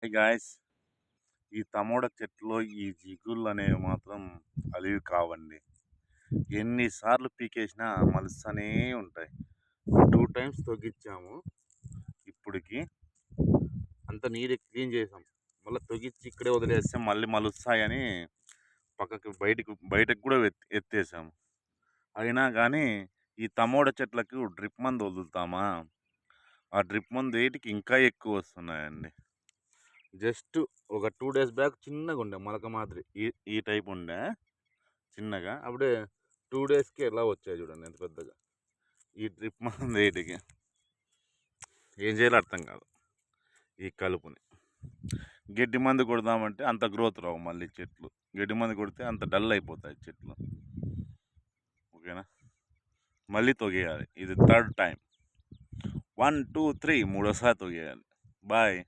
Guys, ఈ tomato చెట్లో ఈ జిగుళ్ళు అనేవి మాత్రం అలివి కావండి. ఎన్నిసార్లు పీకేసినా మలుస్తూనే ఉంటాయి. 2 టైమ్స్ తొగిచ్చాము. ఇప్పటికి అంత నీట్గా క్లీన్ చేసాం. మళ్ళీ తొగిచ్చి ఇక్కడే వదిలేస్తే మళ్ళీ మలుస్తాయని పక్కకి బయటకు కూడా ఎత్తేసాము. అయినా కానీ ఈ టమోటా చెట్లకు డ్రిప్ మందు వదులుతామా, ఆ డ్రిప్ మందు వేటికి ఇంకా ఎక్కువ వస్తున్నాయండి. జస్ట్ ఒక 2 డేస్ బ్యాక్ చిన్నగా ఉండే మొలక మాదిరి ఈ టైప్ ఉండే చిన్నగా. అప్పుడే 2 డేస్కి ఎలా వచ్చాయి చూడండి ఎంత పెద్దగా. ఈ డ్రిప్ మందు వేటికి ఏం చేయాలో అర్థం కాదు. ఈ కలుపుని గడ్డి మందు కొడదామంటే అంత గ్రోత్ రావు మళ్ళీ చెట్లు. గడ్డి మందు కొడితే అంత డల్ అయిపోతాయి చెట్లు. ఓకేనా, మళ్ళీ తొగేయాలి. ఇది 3rd టైం. 1 2 3 మూడోసారి తొగేయాలి. బాయ్.